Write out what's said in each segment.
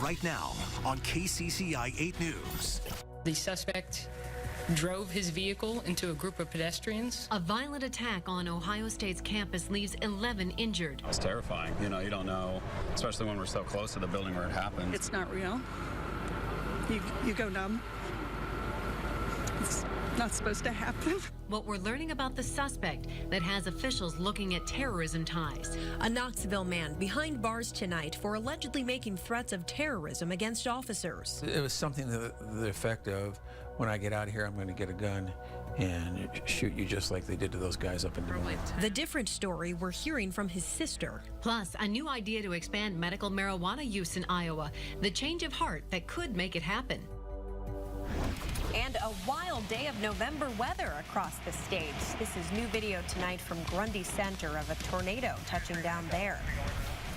right now on KCCI 8 News. The suspect drove his vehicle into a group of pedestrians. A violent attack on Ohio State's campus leaves 11 injured. It's terrifying. You don't know, especially when we're so close to the building where it happened. It's not real. You go numb. It's not supposed to happen. What we're learning about the suspect that has officials looking at terrorism ties. A Knoxville man behind bars tonight for allegedly making threats of terrorism against officers. It was something to the effect of, when I get out of here, I'm going to get a gun and shoot you just like they did to those guys up in Des Moines. The different story we're hearing from his sister. Plus, a new idea to expand medical marijuana use in Iowa. The change of heart that could make it happen. And a wild day of November weather across the state. This is new video tonight from Grundy Center of a tornado touching down there.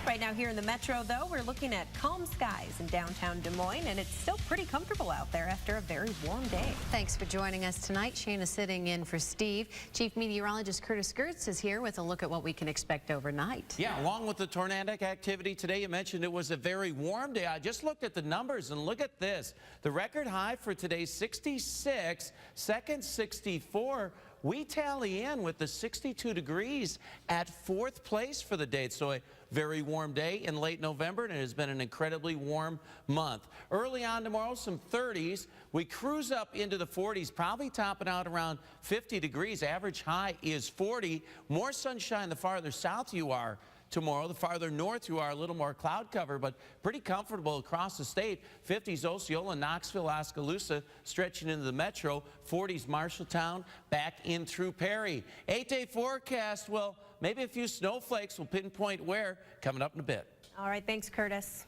Right now here in the metro, though, we're looking at calm skies in downtown Des Moines, and it's still pretty comfortable out there after a very warm day. Thanks for joining us tonight. Shayna sitting in for Steve. Chief Meteorologist Curtis Gertz is here with a look at what we can expect overnight. Yeah, along with the tornadic activity today, you mentioned it was a very warm day. I just looked at the numbers, and look at this. The record high for today, 66, second 64. We tally in with the 62 degrees at 4th place for the day. So a very warm day in late November, and it has been an incredibly warm month. Early on tomorrow, some 30s. We cruise up into the 40s, probably topping out around 50 degrees. Average high is 40. More sunshine the farther south you are tomorrow. The farther north you are, a little more cloud cover, but pretty comfortable across the state. 50s Osceola, Knoxville, Oskaloosa, stretching into the metro. 40s Marshalltown, back in through Perry. 8-day forecast, well, maybe a few snowflakes. Will pinpoint where coming up in a bit. All right, thanks, Curtis.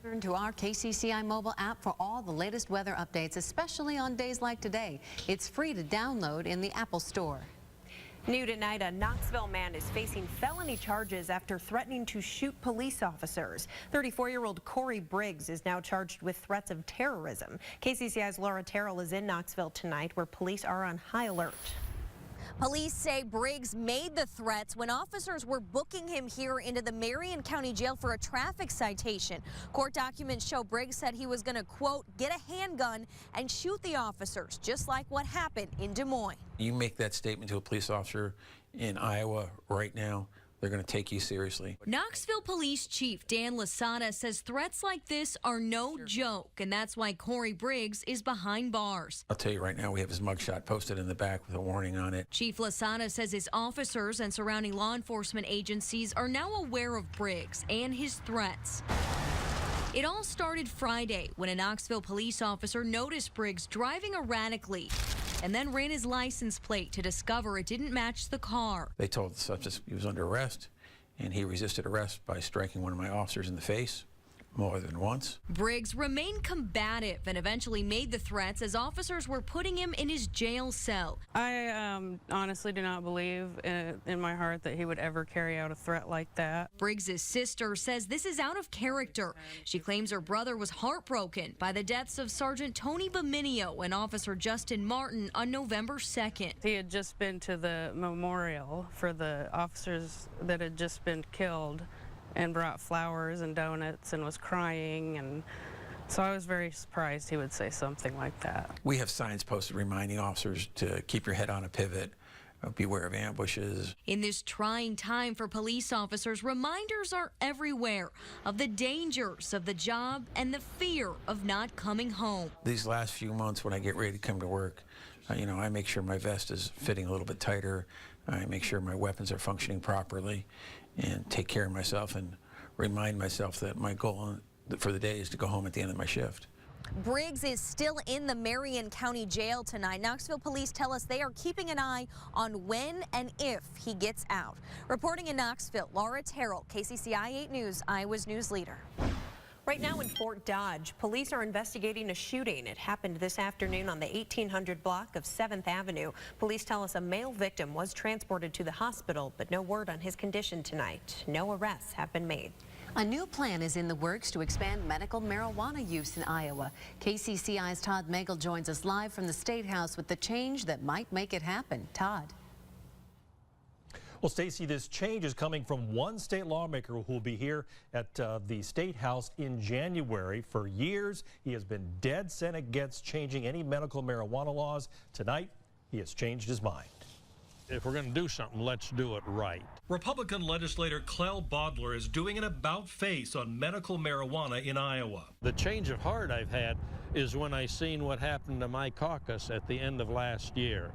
Turn to our KCCI mobile app for all the latest weather updates, especially on days like today. It's free to download in the Apple Store. New tonight, a Knoxville man is facing felony charges after threatening to shoot police officers. 34-year-old Corey Briggs is now charged with threats of terrorism. KCCI's Laura Terrell is in Knoxville tonight, where police are on high alert. Police say Briggs made the threats when officers were booking him here into the Marion County Jail for a traffic citation. Court documents show Briggs said he was going to, quote, get a handgun and shoot the officers, just like what happened in Des Moines. You make that statement to a police officer in Iowa right now, they're going to take you seriously. Knoxville Police Chief Dan Lasada says threats like this are no joke, and that's why Corey Briggs is behind bars. I'll tell you right now, we have his mugshot posted in the back with a warning on it. Chief Lasada says his officers and surrounding law enforcement agencies are now aware of Briggs and his threats. It all started Friday when a Knoxville police officer noticed Briggs driving erratically and then ran his license plate to discover it didn't match the car. They told the suspect he was under arrest, and he resisted arrest by striking one of my officers in the face more than once. Briggs remained combative and eventually made the threats as officers were putting him in his jail cell. I honestly do not believe in my heart that he would ever carry out a threat like that. Briggs's sister says this is out of character. She claims her brother was heartbroken by the deaths of Sergeant Tony Baminio and Officer Justin Martin on November 2nd. He had just been to the memorial for the officers that had just been killed and brought flowers and donuts and was crying, and so I was very surprised he would say something like that. We have signs posted reminding officers to keep your head on a pivot, beware of ambushes. In this trying time for police officers, reminders are everywhere of the dangers of the job and the fear of not coming home. These last few months when I get ready to come to work, I make sure my vest is fitting a little bit tighter. I make sure my weapons are functioning properly and take care of myself and remind myself that my goal for the day is to go home at the end of my shift. Briggs is still in the Marion County Jail tonight. Knoxville police tell us they are keeping an eye on when and if he gets out. Reporting in Knoxville, Laura Terrell, KCCI 8 News, Iowa's news leader. Right now in Fort Dodge, police are investigating a shooting. It happened this afternoon on the 1800 block of 7th Avenue. Police tell us a male victim was transported to the hospital, but no word on his condition tonight. No arrests have been made. A new plan is in the works to expand medical marijuana use in Iowa. KCCI's Todd Magel joins us live from the State House with the change that might make it happen. Todd. Well, Stacey, this change is coming from one state lawmaker who will be here at the State House in January. For years, he has been dead set against changing any medical marijuana laws. Tonight, he has changed his mind. If we're going to do something, let's do it right. Republican legislator Clell Bodler is doing an about-face on medical marijuana in Iowa. The change of heart I've had is when I seen what happened to my caucus at the end of last year.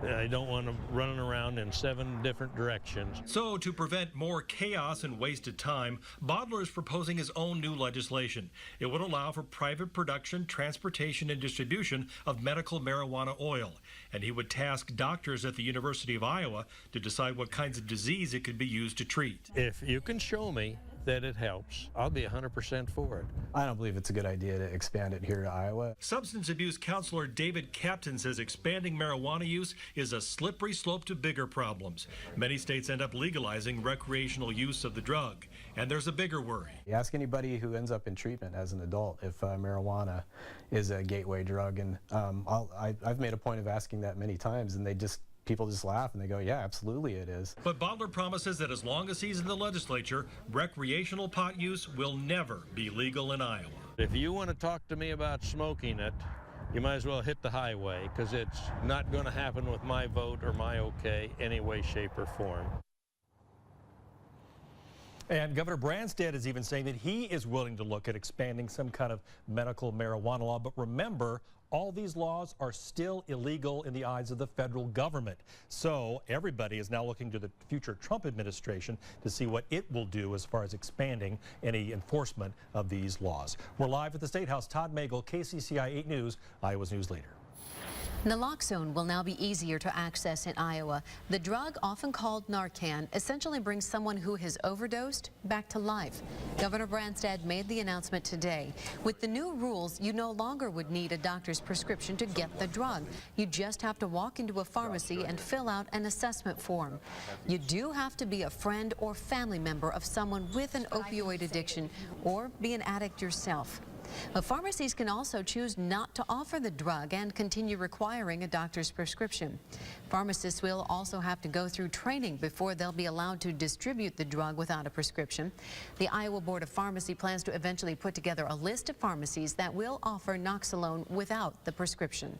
I don't want them running around in 7 different directions. So, to prevent more chaos and wasted time, Bodler is proposing his own new legislation. It would allow for private production, transportation, and distribution of medical marijuana oil. And he would task doctors at the University of Iowa to decide what kinds of disease it could be used to treat. If you can show me that it helps, I'll be 100% for it. I don't believe it's a good idea to expand it here to Iowa. Substance abuse counselor David Captain says expanding marijuana use is a slippery slope to bigger problems. Many states end up legalizing recreational use of the drug, and there's a bigger worry. You ask anybody who ends up in treatment as an adult if marijuana is a gateway drug, and I've made a point of asking that many times, and people just laugh and they go, yeah, absolutely it is. But Bodler promises that as long as he's in the legislature, recreational pot use will never be legal in Iowa. If you want to talk to me about smoking it, you might as well hit the highway, because it's not going to happen with my vote or my okay any way, shape, or form. And Governor Branstad is even saying that he is willing to look at expanding some kind of medical marijuana law. But remember, all these laws are still illegal in the eyes of the federal government. So everybody is now looking to the future Trump administration to see what it will do as far as expanding any enforcement of these laws. We're live at the State House. Todd Magel, KCCI 8 News, Iowa's news leader. Naloxone will now be easier to access in Iowa. The drug, often called Narcan, essentially brings someone who has overdosed back to life. Governor Branstad made the announcement today. With the new rules, you no longer would need a doctor's prescription to get the drug. You just have to walk into a pharmacy and fill out an assessment form. You do have to be a friend or family member of someone with an opioid addiction or be an addict yourself. But pharmacies can also choose not to offer the drug and continue requiring a doctor's prescription. Pharmacists will also have to go through training before they'll be allowed to distribute the drug without a prescription. The Iowa Board of Pharmacy plans to eventually put together a list of pharmacies that will offer Naloxone without the prescription.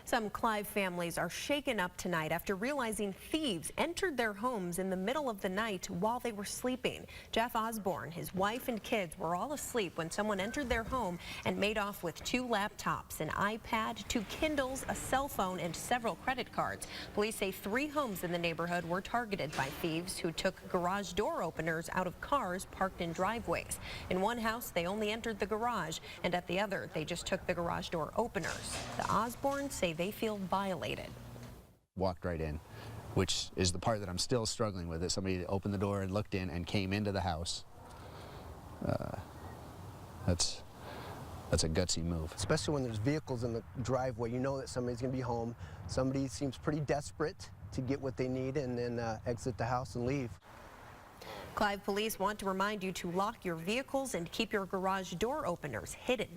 Some Clive families are shaken up tonight after realizing thieves entered their homes in the middle of the night while they were sleeping. Jeff Osborne, his wife and kids were all asleep when someone entered their home and made off with 2 laptops, an iPad, 2 Kindles, a cell phone, and several credit cards. Police say 3 homes in the neighborhood were targeted by thieves who took garage door openers out of cars parked in driveways. In one house, they only entered the garage, and at the other, they just took the garage door openers. The Osbornes say they feel violated. Walked right in, which is the part that I'm still struggling with. It somebody opened the door and looked in and came into the house. That's a gutsy move. Especially when there's vehicles in the driveway, you know that somebody's going to be home. Somebody seems pretty desperate to get what they need and then exit the house and leave. Clive police want to remind you to lock your vehicles and keep your garage door openers hidden.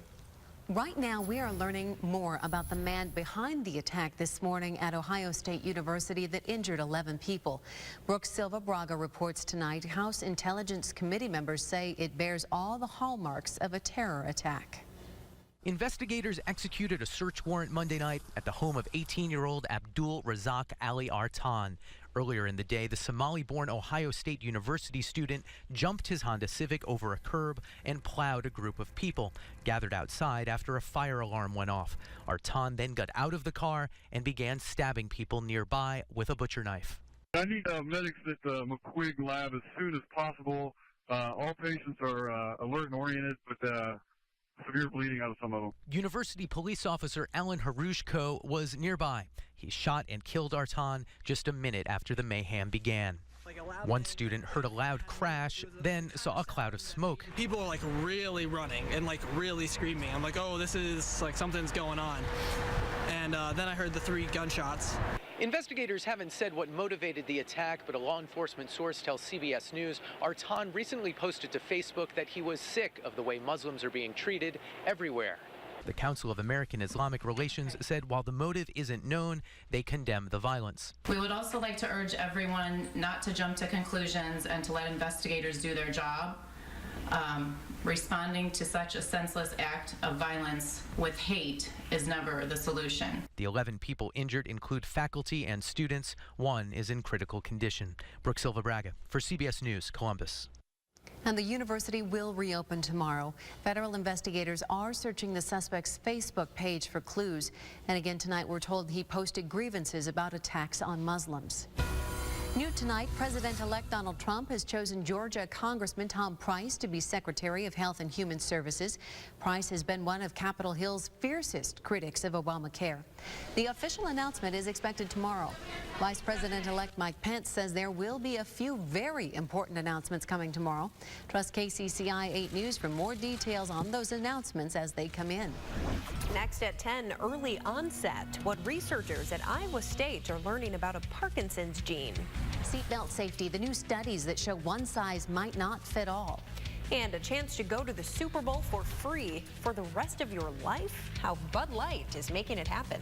Right now, we are learning more about the man behind the attack this morning at Ohio State University that injured 11 people. Brooke Silva Braga reports tonight. House Intelligence Committee members say it bears all the hallmarks of a terror attack. Investigators executed a search warrant Monday night at the home of 18-year-old Abdul Razak Ali Artan. Earlier in the day, the Somali-born Ohio State University student jumped his Honda Civic over a curb and plowed a group of people gathered outside after a fire alarm went off. Artan then got out of the car and began stabbing people nearby with a butcher knife. I need medics at the McQuigg lab as soon as possible. All patients are alert and oriented, but severe bleeding out of some of them. University police officer Alan Harushko was nearby. He shot and killed Artan just a minute after the mayhem began. One student heard a loud crash, then saw a cloud of smoke. People are like really running and like really screaming. I'm like, oh, this is like something's going on. And then I heard the 3 gunshots. Investigators haven't said what motivated the attack, but a law enforcement source tells CBS News Artan recently posted to Facebook that he was sick of the way Muslims are being treated everywhere. The Council of American Islamic Relations said while the motive isn't known, they condemn the violence. We would also like to urge everyone not to jump to conclusions and to let investigators do their job. Responding to such a senseless act of violence with hate is never the solution. The 11 people injured include faculty and students. One is in critical condition. Brooke Silva Braga for CBS News, Columbus. And the university will reopen tomorrow. Federal investigators are searching the suspect's Facebook page for clues. And again tonight, we're told he posted grievances about attacks on Muslims. New tonight, President-elect Donald Trump has chosen Georgia Congressman Tom Price to be Secretary of Health and Human Services. Price has been one of Capitol Hill's fiercest critics of Obamacare. The official announcement is expected tomorrow. Vice President-elect Mike Pence says there will be a few very important announcements coming tomorrow. Trust KCCI 8 News for more details on those announcements as they come in. Next at 10, early onset. What researchers at Iowa State are learning about a Parkinson's gene. Seatbelt safety, the new studies that show one size might not fit all. And a chance to go to the Super Bowl for free for the rest of your life. How Bud Light is making it happen.